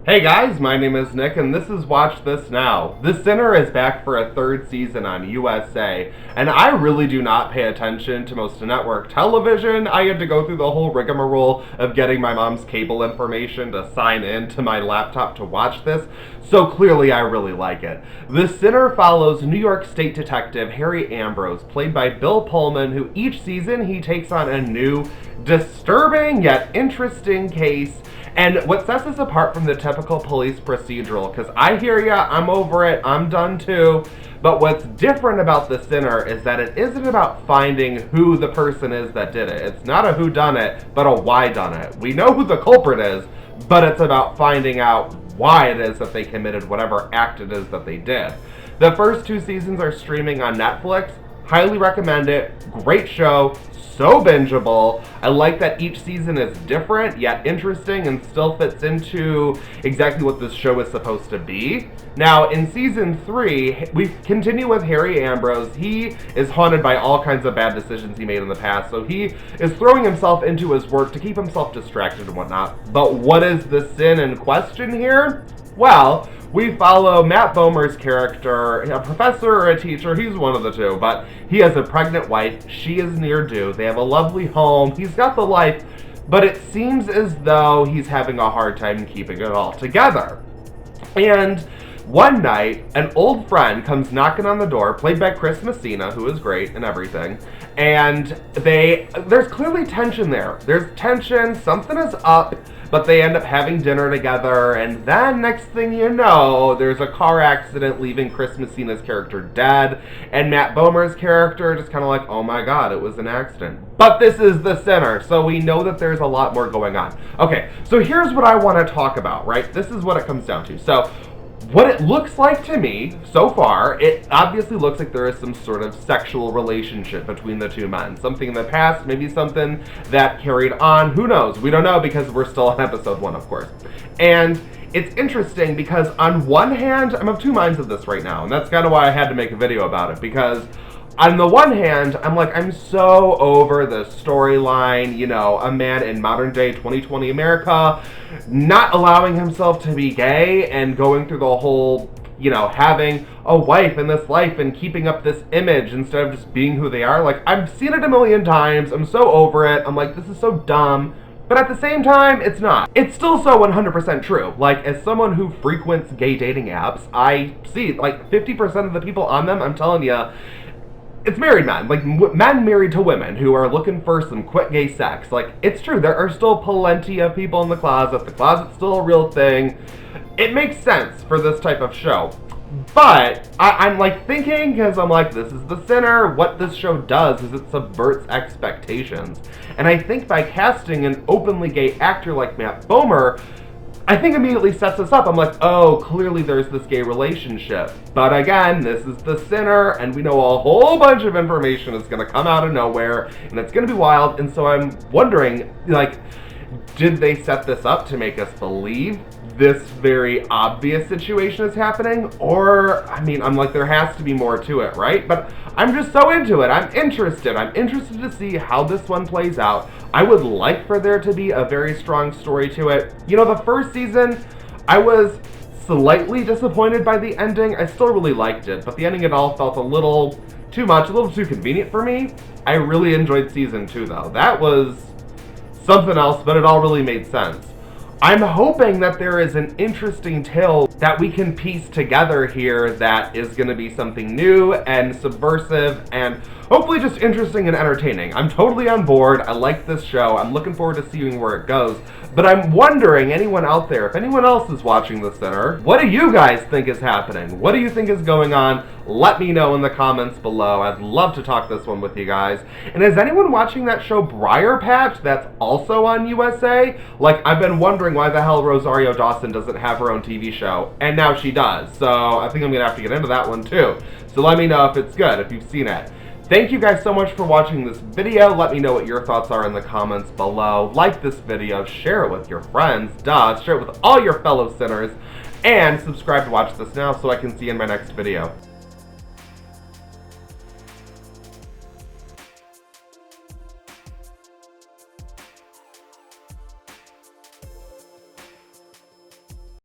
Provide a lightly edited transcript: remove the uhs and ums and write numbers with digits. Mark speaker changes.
Speaker 1: Hey guys, my name is Nick and this is Watch This Now. The Sinner is back for a third season on USA, and I really do not pay attention to most network television. I had to go through the whole rigmarole of getting my mom's cable information to sign in to my laptop to watch this, so clearly I really like it. The Sinner follows New York State Detective Harry Ambrose, played by Bill Pullman, who each season he takes on a new, disturbing yet interesting case. And what sets this apart from the typical police procedural, because I hear ya, I'm over it, I'm done too, but what's different about The Sinner is that it isn't about finding who the person is that did it. It's not a whodunit, but a whydunit. We know who the culprit is, but it's about finding out why it is that they committed whatever act it is that they did. The first two seasons are streaming on Netflix. Highly recommend it. Great show. So bingeable. I like that each season is different yet interesting and still fits into exactly what this show is supposed to be. Now, in season 3, we continue with Harry Ambrose. He is haunted by all kinds of bad decisions he made in the past, so he is throwing himself into his work to keep himself distracted and whatnot. But what is the sin in question here? Well, we follow Matt Bomer's character, a professor or a teacher, he's one of the two, but he has a pregnant wife, she is near due, they have a lovely home, he's got the life, but it seems as though he's having a hard time keeping it all together. And one night, an old friend comes knocking on the door, played by Chris Messina, who is great and everything, and there's clearly tension there. There's tension, something is up, but they end up having dinner together, and then next thing you know, there's a car accident leaving Chris Messina's character dead, and Matt Bomer's character just kind of like, oh my god, it was an accident. But this is The Sinner, so we know that there's a lot more going on. Okay, so here's what I want to talk about, right? This is what it comes down to. So, what it looks like to me, so far, it obviously looks like there is some sort of sexual relationship between the two men. Something in the past, maybe something that carried on, who knows? We don't know because we're still on episode 1, of course. And it's interesting because on one hand, I'm of two minds of this right now, and that's kind of why I had to make a video about it, because on the one hand, I'm like, I'm so over the storyline, you know, a man in modern day 2020 America not allowing himself to be gay and going through the whole, you know, having a wife in this life and keeping up this image instead of just being who they are. Like, I've seen it a million times. I'm so over it. I'm like, this is so dumb. But at the same time, it's not. It's still so 100% true. Like, as someone who frequents gay dating apps, I see, like, 50% of the people on them, I'm telling you, it's married men, like men married to women who are looking for some quick gay sex. Like, it's true, there are still plenty of people in the closet. The closet's still a real thing. It makes sense for this type of show. But I'm like thinking, because I'm like, this is The Sinner. What this show does is it subverts expectations. And I think by casting an openly gay actor like Matt Bomer, I think immediately sets us up. I'm like, oh, clearly there's this gay relationship. But again, this is The Sinner, and we know a whole bunch of information is going to come out of nowhere, and it's going to be wild. And so I'm wondering, like, did they set this up to make us believe this very obvious situation is happening? Or, I mean, I'm like, there has to be more to it, right? But I'm just so into it. I'm interested. I'm interested to see how this one plays out. I would like for there to be a very strong story to it. You know, the first season, I was slightly disappointed by the ending. I still really liked it, but the ending, it all felt a little too much, a little too convenient for me. I really enjoyed season 2, though. That was something else, but it all really made sense. I'm hoping that there is an interesting tale that we can piece together here that is going to be something new and subversive and hopefully just interesting and entertaining. I'm totally on board. I like this show. I'm looking forward to seeing where it goes. But I'm wondering, anyone out there, if anyone else is watching The Sinner, what do you guys think is happening? What do you think is going on? Let me know in the comments below. I'd love to talk this one with you guys. And is anyone watching that show Briar Patch that's also on USA? Like, I've been wondering why the hell Rosario Dawson doesn't have her own TV show, and now she does. So I think I'm gonna have to get into that one too. So let me know if it's good, if you've seen it. Thank you guys so much for watching this video. Let me know what your thoughts are in the comments below. Like this video, share it with your friends, share it with all your fellow sinners, and subscribe to Watch This Now so I can see you in my next video.